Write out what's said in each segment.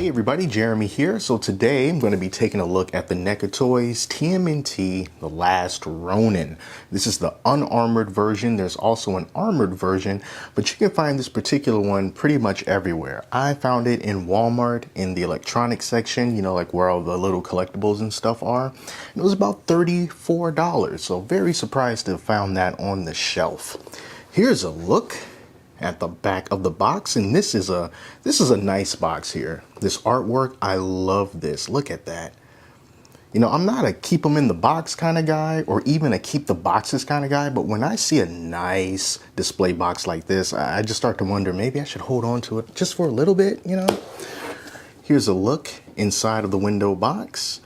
Hey everybody, Jeremy here. So today I'm going to be taking a look at the NECA Toys TMNT The Last Ronin. This is the unarmored version. There's also an armored version, but you can find this particular one pretty much everywhere. I found it in Walmart in the electronics section, you know, like where all the little collectibles and stuff are. And it was about $34, so very surprised to have found that on the shelf. Here's a look at the back of the box, and this is a nice box here. This artwork, I love this. Look at that. You know, I'm not a keep them in the box kind of guy, or even a keep the boxes kind of guy, but when I see a nice display box like this, I just start to wonder, maybe I should hold on to it just for a little bit, you know. Here's a look inside of the window box.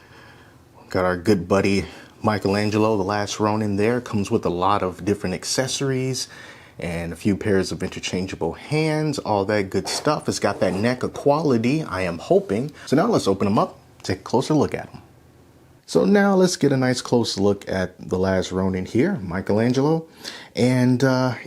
Got our good buddy Michelangelo, The Last Ronin there. Comes with a lot of different accessories and a few pairs of interchangeable hands, all that good stuff. It's got that NECA quality, I am hoping. So now let's open them up, take a closer look at them. So now let's get a nice close look at The Last Ronin here, Michelangelo. And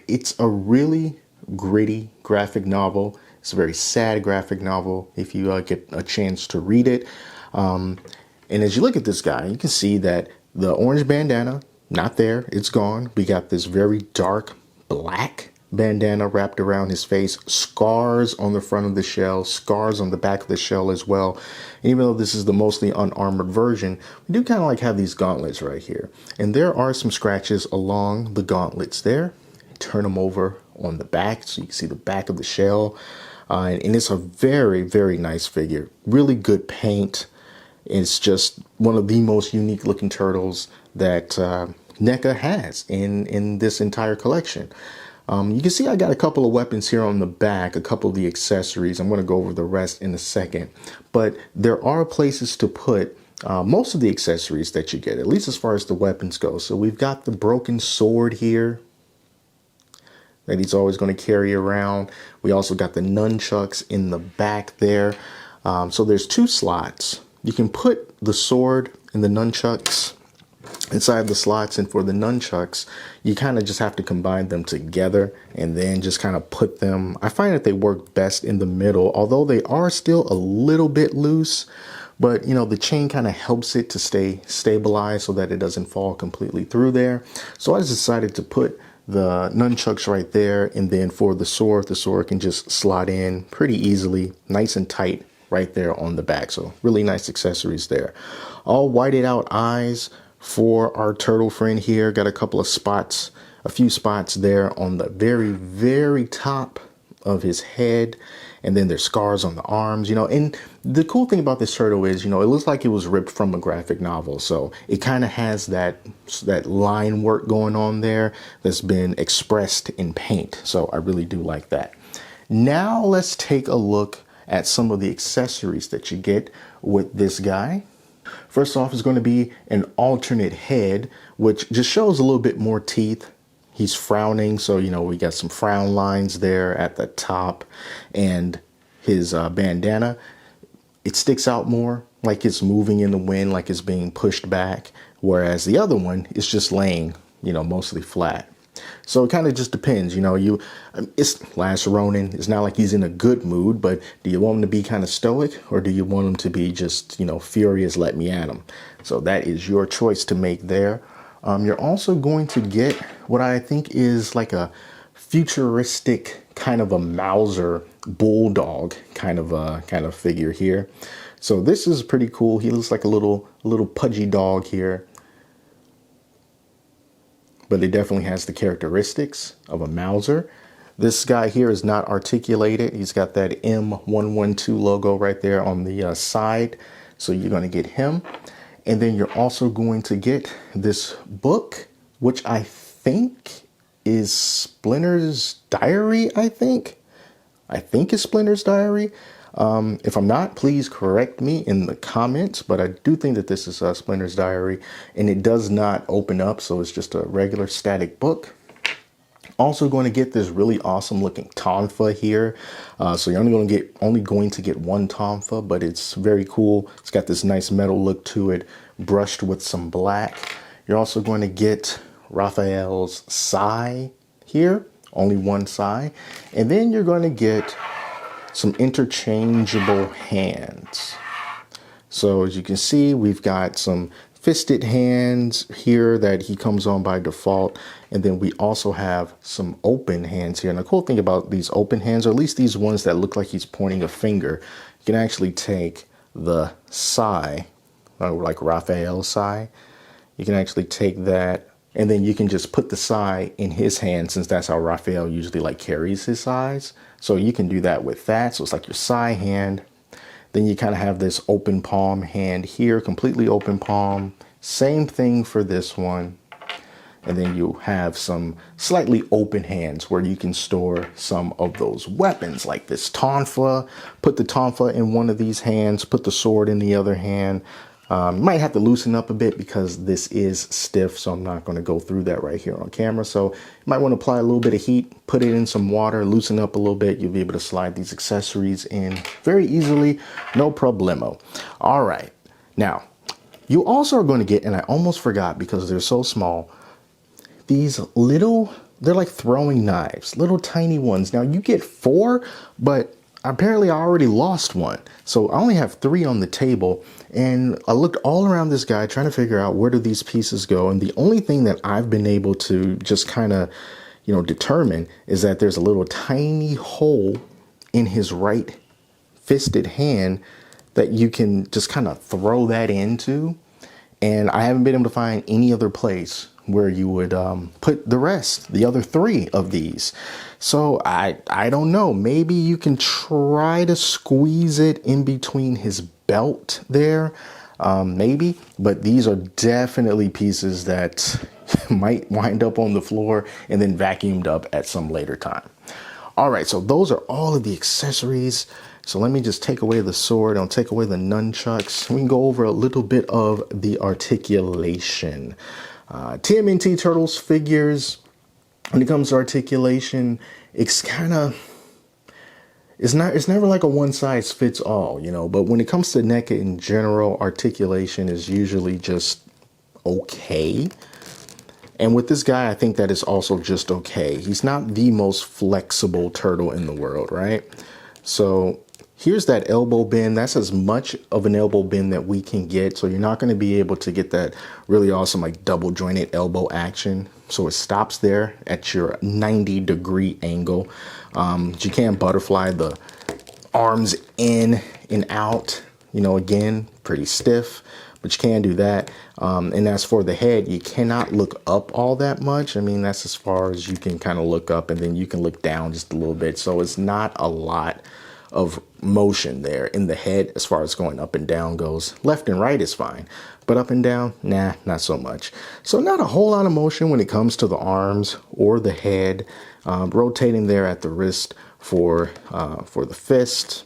it's a really gritty graphic novel. It's a very sad graphic novel if you get a chance to read it. And as you look at this guy, you can see that the orange bandana, not there, it's gone. We got this very dark black bandana wrapped around his face, scars on the front of the shell, scars on the back of the shell as well. And even though this is the mostly unarmored version, we do kind of like have these gauntlets right here. And there are some scratches along the gauntlets there. Turn them over on the back so you can see the back of the shell. And it's a very, very nice figure. Really good paint. It's just one of the most unique looking turtles that NECA has in this entire collection. You can see I got a couple of weapons here on the back, a couple of the accessories. I'm going to go over the rest in a second. But there are places to put most of the accessories that you get, at least as far as the weapons go. So we've got the broken sword here that he's always going to carry around. We also got the nunchucks in the back there. So there's two slots. You can put the sword and the nunchucks inside the slots, and for the nunchucks, you kind of just have to combine them together and then just kind of put them. I find that they work best in the middle, although they are still a little bit loose, but you know, the chain kind of helps it to stay stabilized so that it doesn't fall completely through there. So I just decided to put the nunchucks right there, and then for the sword can just slot in pretty easily, nice and tight right there on the back. So really nice accessories there. All whited out eyes for our turtle friend here. Got a couple of spots, a few spots there on the very, very top of his head. And then there's scars on the arms, you know. And the cool thing about this turtle is, you know, it looks like it was ripped from a graphic novel. So it kind of has that line work going on there that's been expressed in paint. So I really do like that. Now let's take a look at some of the accessories that you get with this guy. First off is going to be an alternate head, which just shows a little bit more teeth. He's frowning, so you know we got some frown lines there at the top, and his bandana, it sticks out more, like it's moving in the wind, like it's being pushed back, whereas the other one is just laying, you know, mostly flat. So it kind of just depends, you know, it's Last Ronin. It's not like he's in a good mood, but do you want him to be kind of stoic, or do you want him to be just, you know, furious, let me at him? So that is your choice to make there. You're also going to get what I think is like a futuristic kind of a Mauser bulldog kind of figure here. So this is pretty cool. He looks like a little pudgy dog here, but it definitely has the characteristics of a Mauser. This guy here is not articulated. He's got that M112 logo right there on the side. So you're going to get him. And then you're also going to get this book, which I think is Splinter's Diary, I think it's Splinter's Diary. If I'm not, please correct me in the comments, but I do think that this is Splinter's Diary, and it does not open up, so it's just a regular static book. Also going to get this really awesome looking tonfa here. So you're only going to get one tonfa, but it's very cool. It's got this nice metal look to it, brushed with some black. You're also going to get Raphael's sai here, only one sai. And then you're going to get some interchangeable hands. So as you can see, we've got some fisted hands here that he comes on by default. And then we also have some open hands here. And the cool thing about these open hands, or at least these ones that look like he's pointing a finger, you can actually take the sai, like Raphael's sai. You can actually take that, and then you can just put the sai in his hand, since that's how Raphael usually like carries his sais. So you can do that with that. So it's like your sai hand. Then you kind of have this open palm hand here, completely open palm. Same thing for this one. And then you have some slightly open hands where you can store some of those weapons, like this tonfa. Put the tonfa in one of these hands, put the sword in the other hand. You might have to loosen up a bit because this is stiff, so I'm not going to go through that right here on camera. So you might want to apply a little bit of heat, put it in some water, loosen up a little bit. You'll be able to slide these accessories in very easily, no problemo. All right, now you also are going to get, and I almost forgot because they're so small, these little, they're like throwing knives, little tiny ones. Now you get 4, but apparently I already lost one. So I only have 3 on the table, and I looked all around this guy trying to figure out where do these pieces go. And the only thing that I've been able to just kind of, determine is that there's a little tiny hole in his right fisted hand that you can just kind of throw that into. And I haven't been able to find any other place where you would put the other 3 of these. So I don't know, maybe you can try to squeeze it in between his belt there, maybe, but these are definitely pieces that might wind up on the floor and then vacuumed up at some later time. All right, so those are all of the accessories. So let me just take away the sword. I'll take away the nunchucks. We can go over a little bit of the articulation. TMNT Turtles figures, when it comes to articulation, it's never like a one size fits all, but when it comes to NECA in general, articulation is usually just okay. And with this guy, I think that is also just okay. He's not the most flexible turtle in the world, right? So here's that elbow bend. That's as much of an elbow bend that we can get. So you're not going to be able to get that really awesome like double jointed elbow action. So it stops there at your 90-degree angle. You can butterfly the arms in and out, again, pretty stiff, but you can do that. And as for the head, you cannot look up all that much. I mean, that's as far as you can kind of look up, and then you can look down just a little bit. So it's not a lot of motion there in the head as far as going up and down goes. Left and right is fine, but up and down, nah, not so much. So not a whole lot of motion when it comes to the arms or the head. Rotating there at the wrist for the fist,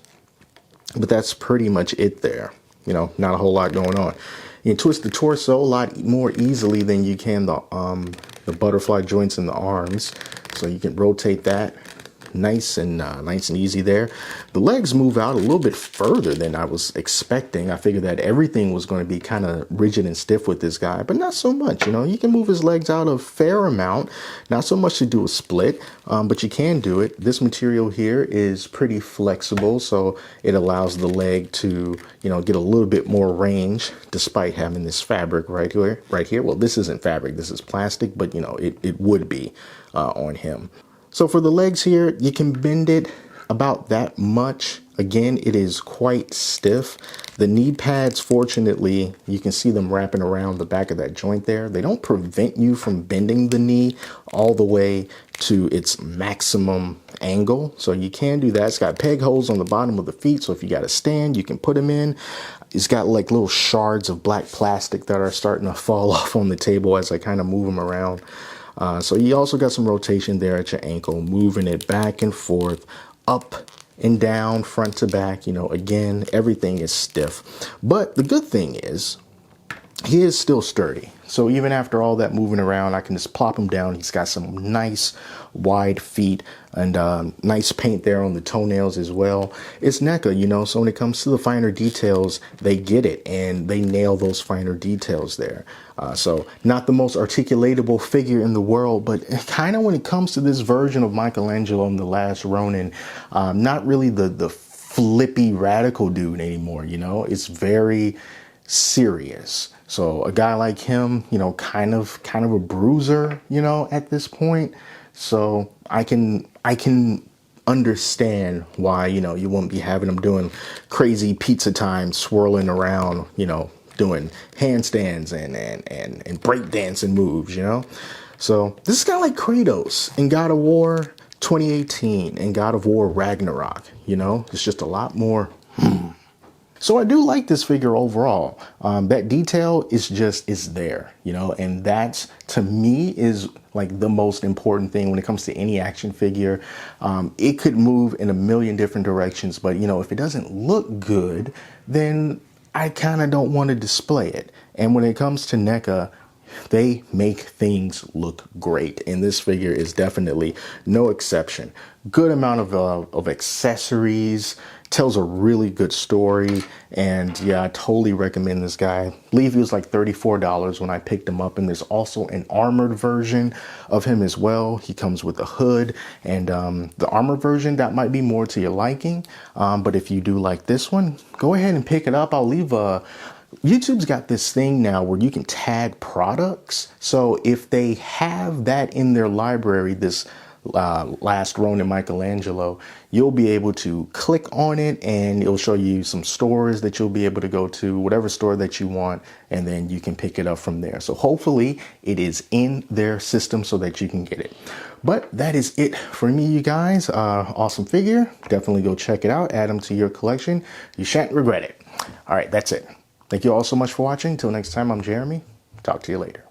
but that's pretty much it there. Not a whole lot going on. You can twist the torso a lot more easily than you can the butterfly joints in the arms. So you can rotate that nice and easy there. The legs move out a little bit further than I was expecting. I figured that everything was going to be kind of rigid and stiff with this guy, but not so much. You can move his legs out a fair amount, not so much to do a split, but you can do it. This material here is pretty flexible, so it allows the leg to, get a little bit more range despite having this fabric right here. Well, this isn't fabric, this is plastic, but it would be on him. So for the legs here, you can bend it about that much. Again, it is quite stiff. The knee pads, fortunately, you can see them wrapping around the back of that joint there. They don't prevent you from bending the knee all the way to its maximum angle. So you can do that. It's got peg holes on the bottom of the feet. So if you got a stand, you can put them in. It's got like little shards of black plastic that are starting to fall off on the table as I kind of move them around. So you also got some rotation there at your ankle, moving it back and forth, up and down, front to back. Again, everything is stiff. But the good thing is, he is still sturdy. So even after all that moving around, I can just plop him down. He's got some nice wide feet and nice paint there on the toenails as well. It's NECA, you know, so when it comes to the finer details, they get it and they nail those finer details there. So not the most articulatable figure in the world, but kind of when it comes to this version of Michelangelo in The Last Ronin, not really the flippy radical dude anymore, you know. It's very serious. So a guy like him, you know, kind of a bruiser, you know, at this point. So I can understand why, you know, you won't be having him doing crazy pizza time, swirling around, you know, doing handstands and breakdancing moves, you know. So this is kind of like Kratos in God of War 2018 and God of War Ragnarok, you know. It's just a lot more. So I do like this figure overall. That detail is there, you know, and that's, to me, is like the most important thing when it comes to any action figure. It could move in a million different directions, but, you know, if it doesn't look good, then I kind of don't want to display it. And when it comes to NECA, they make things look great, and this figure is definitely no exception. Good amount of accessories, tells a really good story, and yeah, I totally recommend this guy. I believe he was like $34 when I picked him up, and there's also an armored version of him as well. He comes with a hood, and the armored version, that might be more to your liking, but if you do like this one, go ahead and pick it up. I'll leave YouTube's got this thing now where you can tag products. So if they have that in their library, this Last Ronin Michelangelo, you'll be able to click on it and it'll show you some stores that you'll be able to go to, whatever store that you want, and then you can pick it up from there. So hopefully it is in their system so that you can get it. But that is it for me, you guys. Awesome figure. Definitely go check it out. Add them to your collection. You shan't regret it. All right, that's it. Thank you all so much for watching. Till next time, I'm Jeremy. Talk to you later.